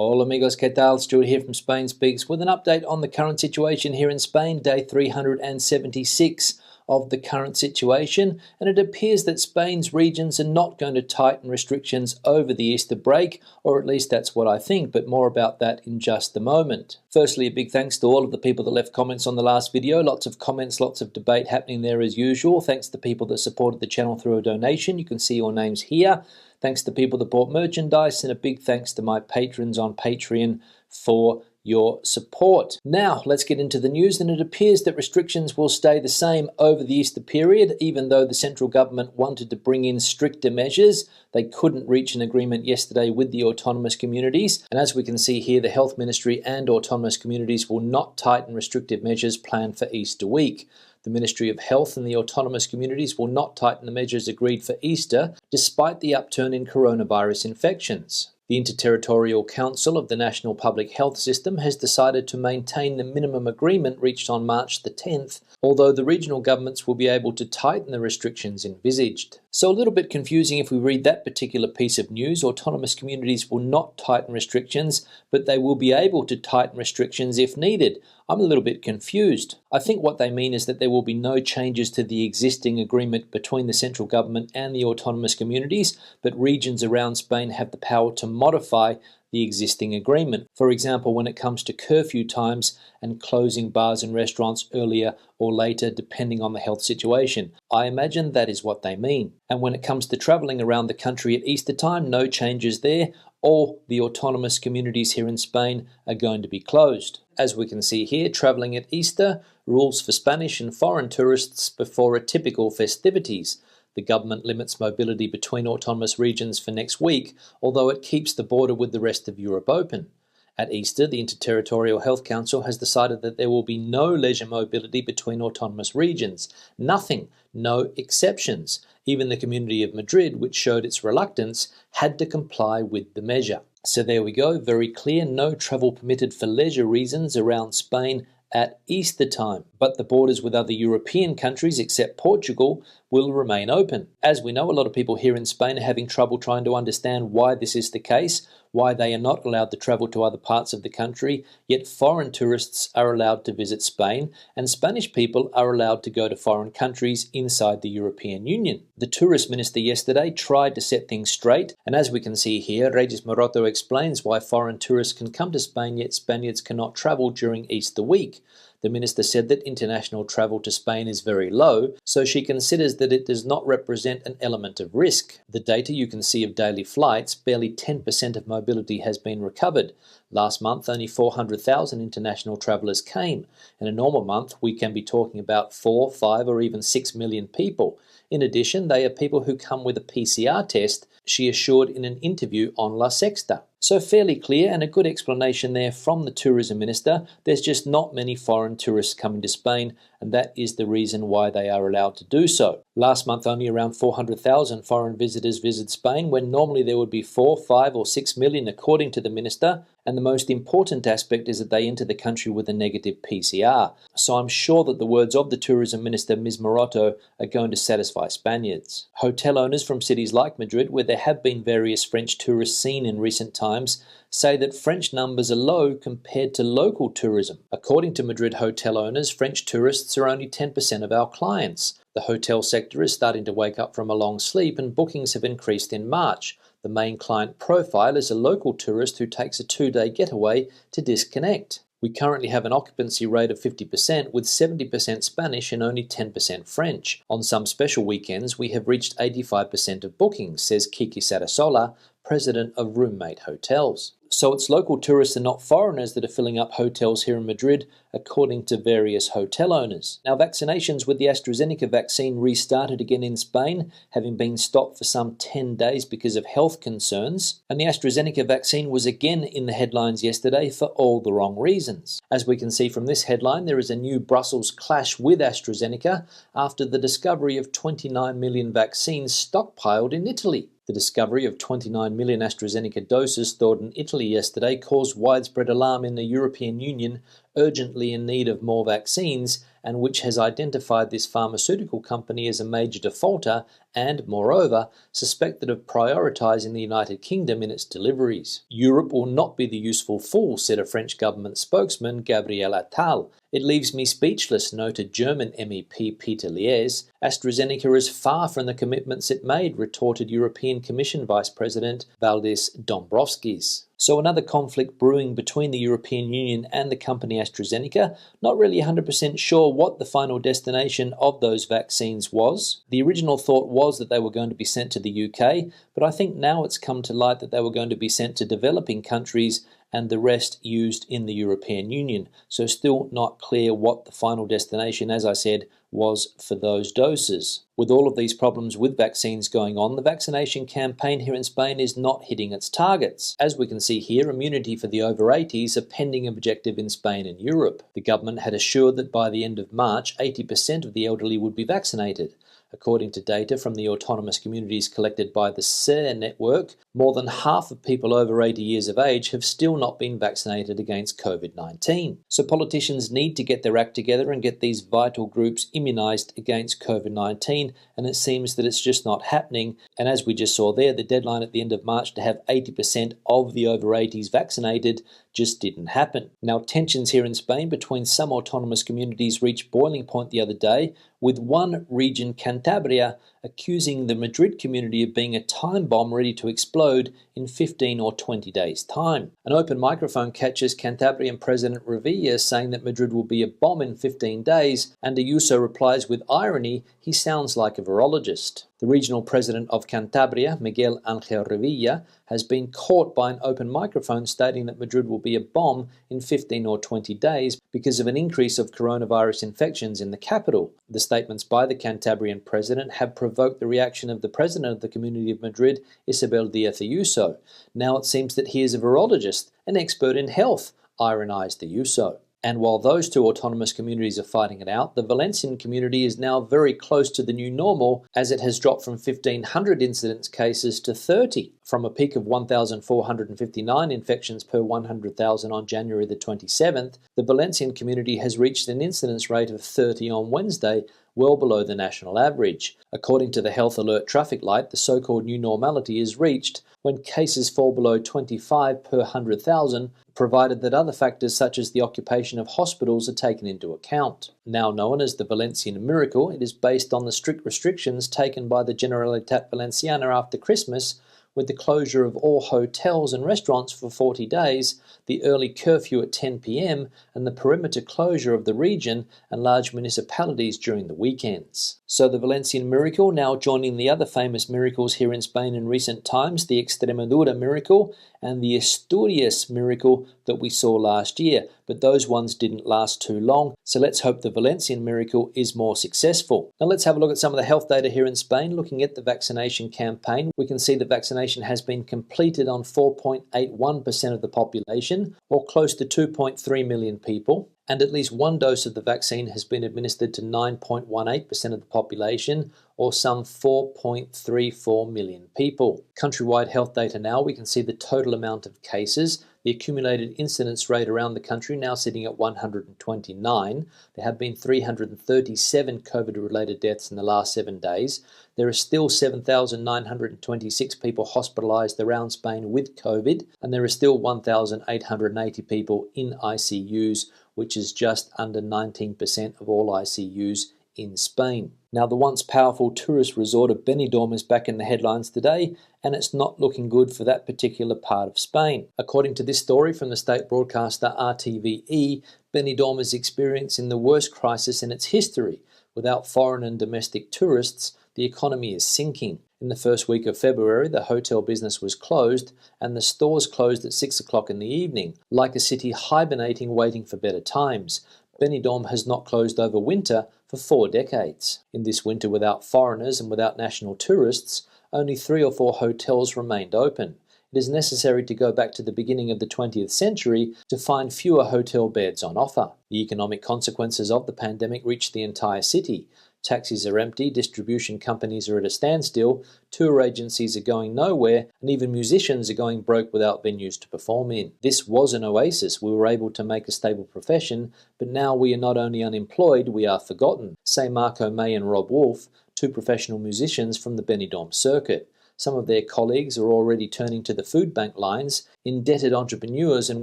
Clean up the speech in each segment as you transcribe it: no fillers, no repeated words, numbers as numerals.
Hola amigos, ¿qué tal? Stuart here from Spain Speaks with an update on the current situation here in Spain, day 376 of the current situation, and it appears that Spain's regions are not going to tighten restrictions over the Easter break, or at least that's what I think, but more about that in just a moment. Firstly, a big thanks to all of the people that left comments on the last video. Lots of comments, lots of debate happening there as usual. Thanks to people that supported the channel through a donation. You can see your names here. Thanks to people that bought merchandise, and a big thanks to my patrons on Patreon for your support. Now, let's get into the news, and it appears that restrictions will stay the same over the Easter period, even though the central government wanted to bring in stricter measures. They couldn't reach an agreement yesterday with the autonomous communities, and as we can see here, the Health Ministry and autonomous communities will not tighten restrictive measures planned for Easter week. The Ministry of Health and the autonomous communities will not tighten the measures agreed for Easter, despite the upturn in coronavirus infections. The Interterritorial Council of the National Public Health System has decided to maintain the minimum agreement reached on March the 10th, although the regional governments will be able to tighten the restrictions envisaged. So a little bit confusing if we read that particular piece of news. Autonomous communities will not tighten restrictions, but they will be able to tighten restrictions if needed. I'm a little bit confused. I think what they mean is that there will be no changes to the existing agreement between the central government and the autonomous communities, but regions around Spain have the power to modify the existing agreement. For example, when it comes to curfew times and closing bars and restaurants earlier or later depending on the health situation. I imagine that is what they mean. And when it comes to travelling around the country at Easter time, no changes there. All the autonomous communities here in Spain are going to be closed. As we can see here, travelling at Easter, rules for Spanish and foreign tourists before typical festivities. The government limits mobility between autonomous regions for next week, although it keeps the border with the rest of Europe open. At Easter, the Interterritorial Health Council has decided that there will be no leisure mobility between autonomous regions. Nothing, no exceptions. Even the Community of Madrid, which showed its reluctance, had to comply with the measure. So there we go, very clear, no travel permitted for leisure reasons around Spain at Easter time, but the borders with other European countries except Portugal will remain open. As we know, a lot of people here in Spain are having trouble trying to understand why this is the case, why they are not allowed to travel to other parts of the country, yet foreign tourists are allowed to visit Spain, and Spanish people are allowed to go to foreign countries inside the European Union. The tourist minister yesterday tried to set things straight, and as we can see here, Regis Maroto explains why foreign tourists can come to Spain, yet Spaniards cannot travel during Easter week. The minister said that international travel to Spain is very low, so she considers that it does not represent an element of risk. The data you can see of daily flights, barely 10% of mobility has been recovered. Last month, only 400,000 international travellers came. In a normal month, we can be talking about 4, 5 or even 6 million people. In addition, they are people who come with a PCR test, she assured in an interview on La Sexta. So fairly clear and a good explanation there from the tourism minister. There's just not many foreign tourists coming to Spain, and that is the reason why they are allowed to do so. Last month, only around 400,000 foreign visitors visited Spain, when normally there would be 4, 5 or 6 million according to the minister. And the most important aspect is that they enter the country with a negative PCR. So I'm sure that the words of the tourism minister, Ms. Maroto, are going to satisfy Spaniards. Hotel owners from cities like Madrid, where there have been various French tourists seen in recent times, say that French numbers are low compared to local tourism. According to Madrid hotel owners, French tourists are only 10% of our clients. The hotel sector is starting to wake up from a long sleep, and bookings have increased in March. The main client profile is a local tourist who takes a 2-day getaway to disconnect. We currently have an occupancy rate of 50% with 70% Spanish and only 10% French. On some special weekends, we have reached 85% of bookings, says Kiki Sarasola, president of Roommate Hotels. So it's local tourists and not foreigners that are filling up hotels here in Madrid, according to various hotel owners. Now, vaccinations with the AstraZeneca vaccine restarted again in Spain, having been stopped for some 10 days because of health concerns. And the AstraZeneca vaccine was again in the headlines yesterday for all the wrong reasons. As we can see from this headline, there is a new Brussels clash with AstraZeneca after the discovery of 29 million vaccines stockpiled in Italy. The discovery of 29 million AstraZeneca doses stored in Italy yesterday caused widespread alarm in the European Union urgently in need of more vaccines and which has identified this pharmaceutical company as a major defaulter and, moreover, suspected of prioritising the United Kingdom in its deliveries. Europe will not be the useful fool, said a French government spokesman, Gabriel Attal. It leaves me speechless, noted German MEP Peter Liese. AstraZeneca is far from the commitments it made, retorted European Commission Vice President Valdis Dombrovskis. So another conflict brewing between the European Union and the company AstraZeneca. Not really 100% sure what the final destination of those vaccines was. The original thought was that they were going to be sent to the UK, but I think now it's come to light that they were going to be sent to developing countries and the rest used in the European Union. So still not clear what the final destination, as I said, was for those doses. With all of these problems with vaccines going on, the vaccination campaign here in Spain is not hitting its targets. As we can see here, immunity for the over 80s, a pending objective in Spain and Europe. The government had assured that by the end of March, 80% of the elderly would be vaccinated. According to data from the autonomous communities collected by the SER network, more than half of people over 80 years of age have still not been vaccinated against COVID-19. So politicians need to get their act together and get these vital groups immunised against COVID-19, and it seems that it's just not happening. And as we just saw there, the deadline at the end of March to have 80% of the over 80s vaccinated just didn't happen. Now, tensions here in Spain between some autonomous communities reached boiling point the other day, with one region, Cantabria, accusing the Madrid community of being a time bomb ready to explode in 15 or 20 days' time. An open microphone catches Cantabrian President Revilla saying that Madrid will be a bomb in 15 days, and Ayuso replies with irony, he sounds like a virologist. The regional president of Cantabria, Miguel Ángel Revilla, has been caught by an open microphone stating that Madrid will be a bomb in 15 or 20 days because of an increase of coronavirus infections in the capital. The statements by the Cantabrian president have provoked the reaction of the president of the Community of Madrid, Isabel Díaz Ayuso. Now it seems that he is a virologist, an expert in health, ironized Ayuso. And while those two autonomous communities are fighting it out, the Valencian community is now very close to the new normal, as it has dropped from 1,500 incidence cases to 30. From a peak of 1,459 infections per 100,000 on January the 27th, the Valencian community has reached an incidence rate of 30 on Wednesday, well below the national average. According to the Health Alert traffic light, the so-called new normality is reached when cases fall below 25 per 100,000, provided that other factors such as the occupation of hospitals are taken into account. Now known as the Valencian miracle, it is based on the strict restrictions taken by the Generalitat Valenciana after Christmas, with the closure of all hotels and restaurants for 40 days, the early curfew at 10 p.m, and the perimeter closure of the region and large municipalities during the weekends. So the Valencian miracle now joining the other famous miracles here in Spain in recent times, the Extremadura miracle and the Asturias miracle that we saw last year, but those ones didn't last too long, so let's hope the Valencian miracle is more successful. Now let's have a look at some of the health data here in Spain. Looking at the vaccination campaign, we can see that vaccination has been completed on 4.81% of the population, or close to 2.3 million people, and at least one dose of the vaccine has been administered to 9.18% of the population, or some 4.34 million people. Countrywide health data now, we can see the total amount of cases, the accumulated incidence rate around the country now sitting at 129. There have been 337 COVID-related deaths in the last 7 days. There are still 7,926 people hospitalised around Spain with COVID, and there are still 1,880 people in ICUs, which is just under 19% of all ICUs in Spain. Now, the once powerful tourist resort of Benidorm is back in the headlines today, and it's not looking good for that particular part of Spain. According to this story from the state broadcaster RTVE, Benidorm is experiencing the worst crisis in its history. Without foreign and domestic tourists, the economy is sinking. In the first week of February, the hotel business was closed, and the stores closed at 6 o'clock in the evening, like a city hibernating waiting for better times. Benidorm has not closed over winter for 4 decades. In this winter without foreigners and without national tourists, only 3 or 4 hotels remained open. It is necessary to go back to the beginning of the 20th century to find fewer hotel beds on offer. The economic consequences of the pandemic reached the entire city. Taxis are empty, distribution companies are at a standstill, tour agencies are going nowhere, and even musicians are going broke without venues to perform in. This was an oasis. We were able to make a stable profession, but now we are not only unemployed, we are forgotten, say Marco May and Rob Wolf, two professional musicians from the Benidorm circuit. Some of their colleagues are already turning to the food bank lines, indebted entrepreneurs and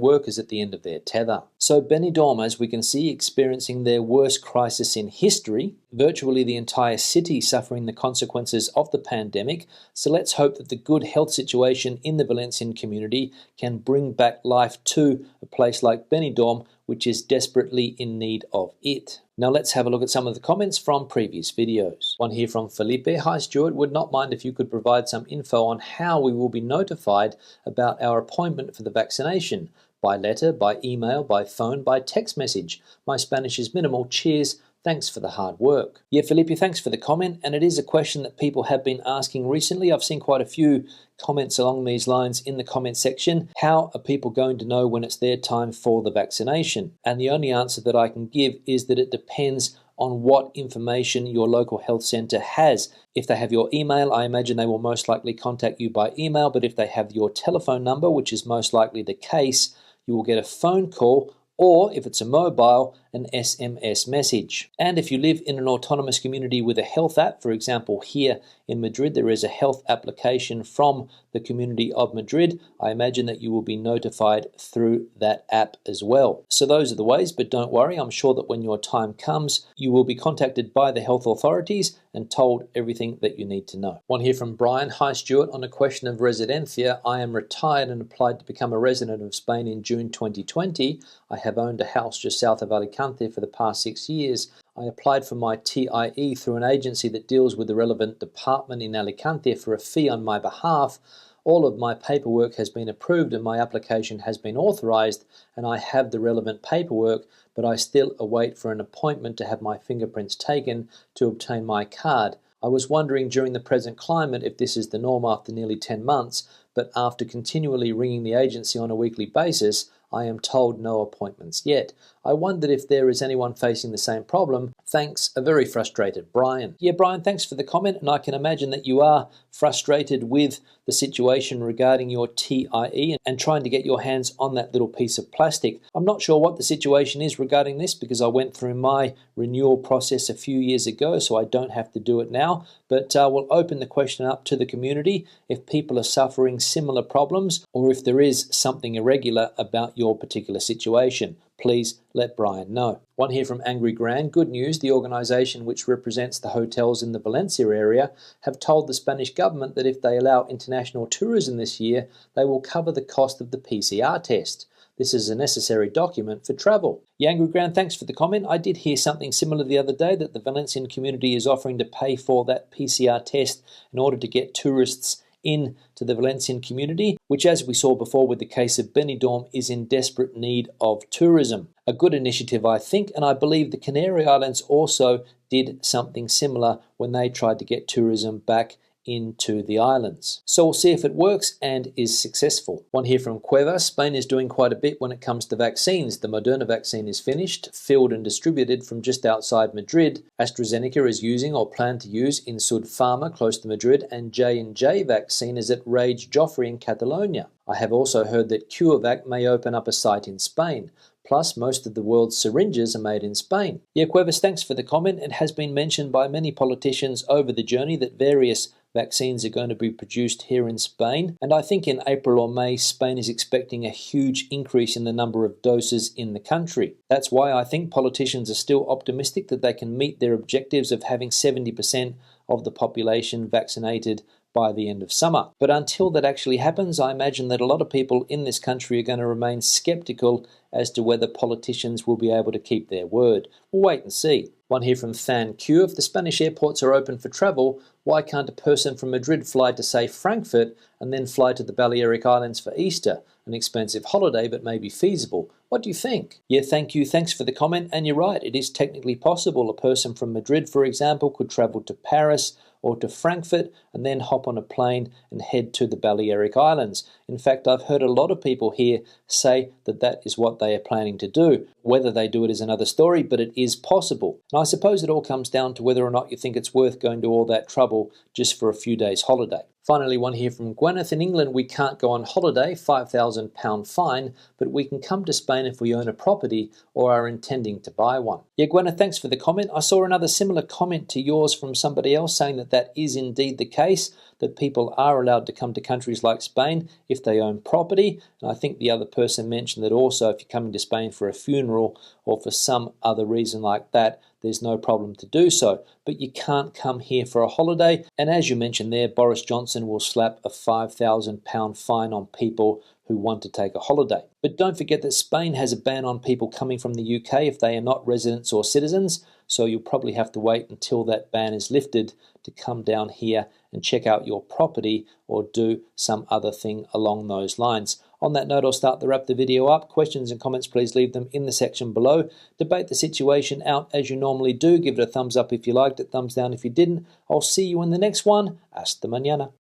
workers at the end of their tether. So Benidorm, as we can see, experiencing their worst crisis in history, virtually the entire city suffering the consequences of the pandemic. So let's hope that the good health situation in the Valencian community can bring back life to a place like Benidorm, which is desperately in need of it. Now let's have a look at some of the comments from previous videos. One here from Felipe. Hi Stuart, would not mind if you could provide some info on how we will be notified about our appointment for the vaccination. By letter, by email, by phone, by text message. My Spanish is minimal. Cheers. Thanks for the hard work. Yeah, Felipe, thanks for the comment. And it is a question that people have been asking recently. I've seen quite a few comments along these lines in the comment section. How are people going to know when it's their time for the vaccination? And the only answer that I can give is that it depends on what information your local health centre has. If they have your email, I imagine they will most likely contact you by email. But if they have your telephone number, which is most likely the case, you will get a phone call, or if it's a mobile, an SMS message. And if you live in an autonomous community with a health app, for example, here in Madrid, there is a health application from the community of Madrid. I imagine that you will be notified through that app as well. So those are the ways, but don't worry, I'm sure that when your time comes, you will be contacted by the health authorities and told everything that you need to know. One here from Brian. Hi Stuart, on a question of residencia, I am retired and applied to become a resident of Spain in June 2020. I have owned a house just south of Alicante for the past 6 years. I applied for my TIE through an agency that deals with the relevant department in Alicante for a fee on my behalf. All of my paperwork has been approved and my application has been authorized, and I have the relevant paperwork, but I still await for an appointment to have my fingerprints taken to obtain my card. I was wondering during the present climate if this is the norm after nearly 10 months, but after continually ringing the agency on a weekly basis, I am told no appointments yet. I wondered if there is anyone facing the same problem. Thanks, a very frustrated Brian. Yeah, Brian, thanks for the comment, and I can imagine that you are frustrated with the situation regarding your TIE and trying to get your hands on that little piece of plastic. I'm not sure what the situation is regarding this because I went through my renewal process a few years ago, so I don't have to do it now, but we'll open the question up to the community if people are suffering similar problems or if there is something irregular about your particular situation. Please let Brian know. One here from Angry Gran. Good news, the organisation which represents the hotels in the Valencia area have told the Spanish government that if they allow international tourism this year, they will cover the cost of the PCR test. This is a necessary document for travel. Yeah, Angry Gran, thanks for the comment. I did hear something similar the other day that the Valencian community is offering to pay for that PCR test in order to get tourists in to the Valencian community, which, as we saw before with the case of Benidorm, is in desperate need of tourism. A good initiative, I think, and I believe the Canary Islands also did something similar when they tried to get tourism back into the islands. So we'll see if it works and is successful. One here from Cueva. Spain is doing quite a bit when it comes to vaccines. The Moderna vaccine is finished, filled and distributed from just outside Madrid. AstraZeneca is using or plan to use in Sud Pharma close to Madrid, and J&J vaccine is at Rage Joffre in Catalonia. I have also heard that CureVac may open up a site in Spain. Plus, most of the world's syringes are made in Spain. Yeah, Cuevas, thanks for the comment. It has been mentioned by many politicians over the journey that various vaccines are going to be produced here in Spain. And I think in April or May, Spain is expecting a huge increase in the number of doses in the country. That's why I think politicians are still optimistic that they can meet their objectives of having 70% of the population vaccinated by the end of summer. But until that actually happens, I imagine that a lot of people in this country are going to remain skeptical as to whether politicians will be able to keep their word. We'll wait and see. One here from Fan Q. If the Spanish airports are open for travel, why can't a person from Madrid fly to, say, Frankfurt and then fly to the Balearic Islands for Easter? An expensive holiday, but maybe feasible. What do you think? Yeah, thank you. Thanks for the comment. And you're right, it is technically possible. A person from Madrid, for example, could travel to Paris or to Frankfurt and then hop on a plane and head to the Balearic Islands. In fact, I've heard a lot of people here say that that is what they are planning to do. Whether they do it is another story, but it is possible. And I suppose it all comes down to whether or not you think it's worth going to all that trouble just for a few days holiday. Finally, one here from Gwyneth. In England, we can't go on holiday, £5,000 fine, but we can come to Spain if we own a property or are intending to buy one. Yeah, Gwyneth, thanks for the comment. I saw another similar comment to yours from somebody else saying that that is indeed the case, that people are allowed to come to countries like Spain if they own property. And I think the other person mentioned that also if you're coming to Spain for a funeral or for some other reason like that, there's no problem to do so. But you can't come here for a holiday. And as you mentioned there, Boris Johnson will slap a £5,000 fine on people who want to take a holiday. But don't forget that Spain has a ban on people coming from the UK if they are not residents or citizens, so you'll probably have to wait until that ban is lifted to come down here and check out your property or do some other thing along those lines. On that note, I'll start to wrap the video up. Questions and comments, please leave them in the section below. Debate the situation out as you normally do. Give it a thumbs up if you liked it, thumbs down if you didn't. I'll see you in the next one. Hasta mañana.